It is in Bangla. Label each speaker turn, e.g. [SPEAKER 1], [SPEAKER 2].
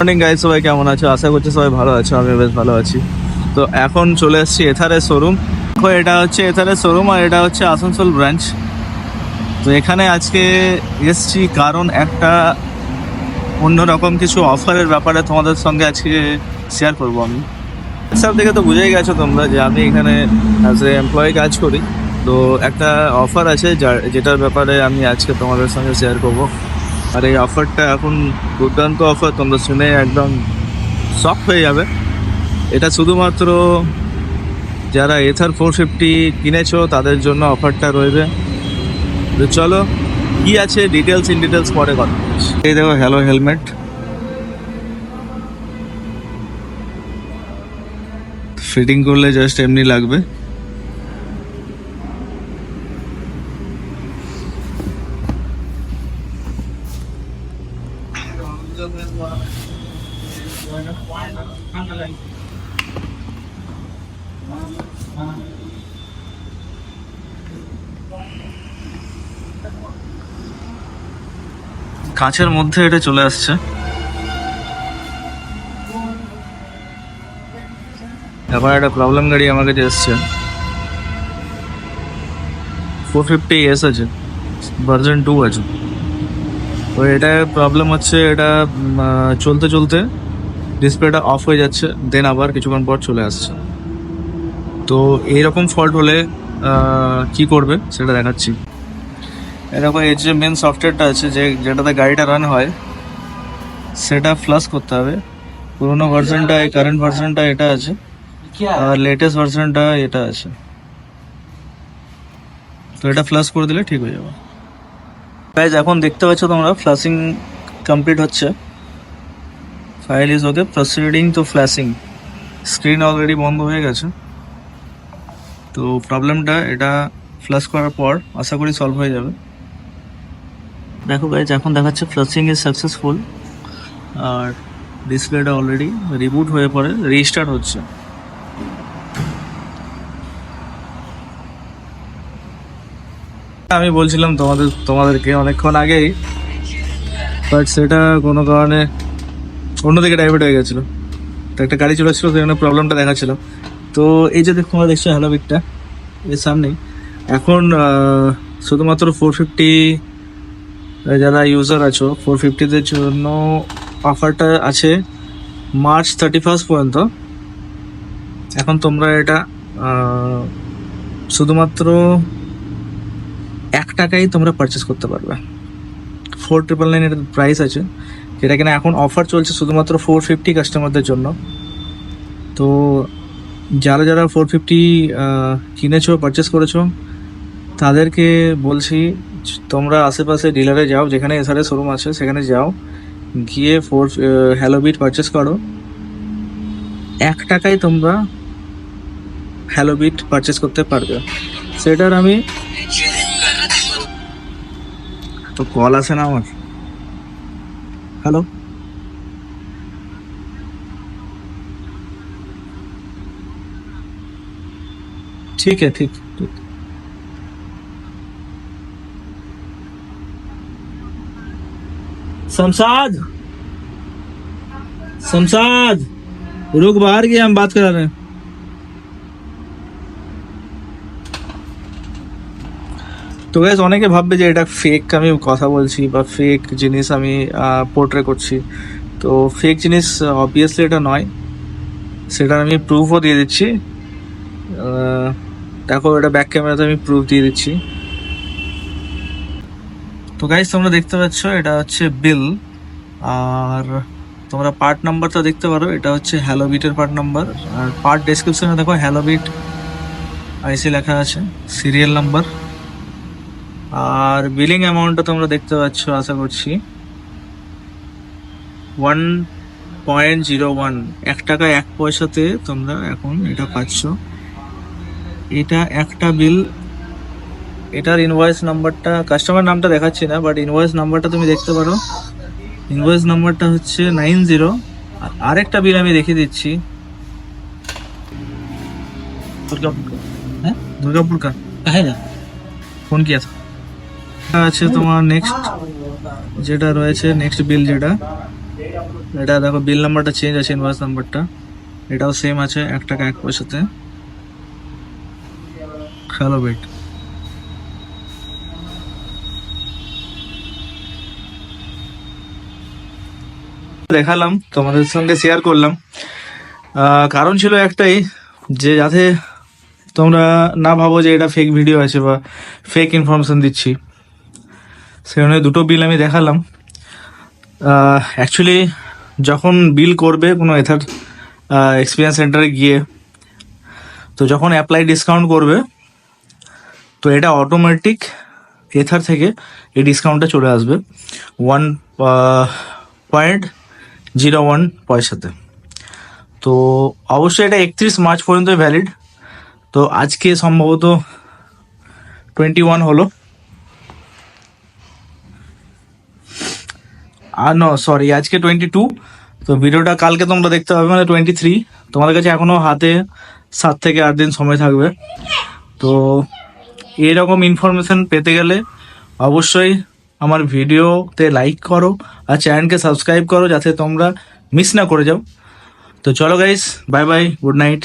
[SPEAKER 1] মর্নিং গাইস, সবাই কেমন আছো? আশা করছি সবাই ভালো আছো। আমি বেশ ভালো আছি। তো এখন চলে এসেছি এথারের শোরুম। এটা হচ্ছে এথারের শোরুম আর এটা হচ্ছে আসানসোল ব্রাঞ্চ। তো এখানে আজকে এসছি কারণ একটা অন্যরকম কিছু অফারের ব্যাপারে তোমাদের সঙ্গে আজকে শেয়ার করবো আমি। সব থেকে তো বুঝেই গেছো তোমরা যে আমি এখানে অ্যাজ এ এমপ্লয়ি কাজ করি। তো একটা অফার আছে যেটার ব্যাপারে আমি আজকে তোমাদের সঙ্গে শেয়ার করবো। আর এই অফারটা এখন দুর্দান্ত অফার, তোমরা শুনে একদম শক হয়ে যাবে। এটা শুধুমাত্র যারা এথার 450 কিনেছো তাদের জন্য অফারটা রয়েছে। তো চলো কি আছে ডিটেলস পরে কথা বলছি। এই দেখো হ্যালো হেলমেট, ফিটিং করলে জাস্ট এমনি লাগবে। কাঁচের মধ্যে এটা চলে আসছে। এবার একটা প্রবলেম গাড়ি আমার কাছে এসছে, 450S আছে, ভার্জন 2 আছে। তো এটা প্রবলেম হচ্ছে, এটা চলতে চলতে ডিসপ্লেটা অফ হয়ে যাচ্ছে, দেন আবার কিছুক্ষণ পর চলে আসছে। তো এইরকম ফল্ট হলে কি করবে সেটা দেখাচ্ছি। এরকম এর যে মেন সফটওয়্যারটা আছে যেটাতে গাড়িটা রান হয় সেটা ফ্লাশ করতে হবে। পুরোনো ভার্সনটা, কারেন্ট ভার্সনটা এটা আছে আর লেটেস্ট ভার্সনটা এটা আছে। তো এটা ফ্লাশ করে দিলে ঠিক হয়ে যাবে। গাইজ এখন দেখতে পাচ্ছ তোমরা ফ্লাশিং কমপ্লিট হচ্ছে। File is okay, proceeding to flashing. Screen already বন্ধ হয়ে গেছে। তো প্রবলেমটা এটা ফ্লাশ করার পর আশা করি সলভ হয়ে যাবে। দেখো গাইজ এখন দেখাচ্ছে ফ্লাশিং ইজ সাকসেসফুল আর ডিসপ্লেটা অলরেডি রিবুট হয়ে পরে রিস্টার্ট হচ্ছে। আমি বলছিলাম তোমাদেরকে অনেকক্ষণ আগেই, বাট সেটা কোনো কারণে অন্যদিকে ডাইভার্ট হয়ে গেছিলো। তো একটা গাড়ি চলে এসেছিলো, সেখানে প্রবলেমটা দেখাচ্ছিল। তো এই যে তোমরা দেখছো হ্যালোবিটটা এর সামনেই, এখন শুধুমাত্র 450 যারা ইউজার আছো 450দের জন্য অফারটা আছে মার্চ 31 পর্যন্ত। এখন তোমরা এটা শুধুমাত্র 1 টাকায় তোমরা পারচেস করতে পারবে। 499 এর প্রাইস আছে, যেটা কিনা এখন অফার চলছে শুধুমাত্র 450 কাস্টমারদের জন্য। তো যারা 450 কিনেছো, পারচেস করেছো, তাদেরকে বলছি তোমরা আশেপাশে ডিলারে যাও, যেখানে এসআরএস শোরুম আছে সেখানে যাও, গিয়ে হ্যালোবিট পারচেস করো। 1 টাকায় তোমরা হ্যালোবিট পারচেস করতে পারবে। সেটার আমি তো কল আসে না আমার। হ্যালো, ठीक है, ठीक। शमशाद, शमशाद रुक, बाहर गया, हम बात करा रहे हैं। তো গাইস অনেকে ভাববে যে এটা ফেক আমি কথা বলছি বা ফেক জিনিস আমি পোর্ট্রে করছি। তো ফেক জিনিস অবভিয়াসলি এটা নয়, সেটা আমি প্রুফও দিয়ে দিচ্ছি। দেখো এটা ব্যাক ক্যামেরাতে আমি প্রুফ দিয়ে দিচ্ছি। তো গাইস তোমরা দেখতে পাচ্ছ এটা হচ্ছে বিল, আর তোমরা পার্ট নাম্বারটা দেখতে পারো, এটা হচ্ছে হ্যালোবিটের পার্ট নাম্বার। আর পার্ট ডেসক্রিপশনে দেখো হ্যালোবিট আইসি লেখা আছে, সিরিয়াল নাম্বার। আর বিলিং অ্যামাউন্টটা তোমরা দেখতে পাচ্ছ, আশা করছি 1.01, 1 টাকা 1 পয়সাতে তোমরা এখন এটা পাচ্ছ। এটা একটা বিল, এটার ইনভয়েস নাম্বারটা, কাস্টমার নামটা দেখাচ্ছি না, বাট ইনভয়েস নাম্বারটা তুমি দেখতে পারো। ইনভয়েস নাম্বারটা হচ্ছে 90। আর আরেকটা বিল আমি দেখিয়ে দিচ্ছি, দুর্গাপুর का है ना, ফোন किया था। আছে তোমার নেক্সট যেটা রয়েছে, নেক্সট বিল যেটা এটা দেখো বিল নাম্বারটা চেঞ্জ আছে, ইনভয়েস নাম্বারটা এটাও সেম আছে, 1 টাকা 1 পয়সাতে। হ্যালো বেট দেখালাম, তোমাদের সঙ্গে শেয়ার করলাম। কারণ ছিল একটাই, যে যাতে তোমরা না ভাবো যে এটা ফেক ভিডিও আছে বা ফেক ইনফরমেশন দিচ্ছি। সেখানে দুটো বিল আমি দেখালাম। অ্যাকচুয়ালি যখন বিল করবে কোনো এথার এক্সপিরিয়েন্স সেন্টারে গিয়ে, তো যখন অ্যাপ্লাই ডিসকাউন্ট করবে, তো এটা অটোমেটিক এথার থেকে এই ডিসকাউন্টটা চলে আসবে 1.01 পয়সাতে। তো অবশ্যই এটা 31 মার্চ পর্যন্ত ভ্যালিড। তো আজকে সম্ভবত 21 হলো, আর নো সরি, আজকে 22। তো ভিডিওটা কালকে তোমরা দেখতে পাবে, মানে 23। তোমাদের কাছে এখনো হাতে 7 থেকে 8 দিন সময় থাকবে। তো এরকম ইনফরমেশন পেতে গেলে অবশ্যই আমার ভিডিওতে লাইক করো আর চ্যানেলকে সাবস্ক্রাইব করো, যাতে তোমরা মিস না করে যাও। তো চলো guys, bye bye, good night.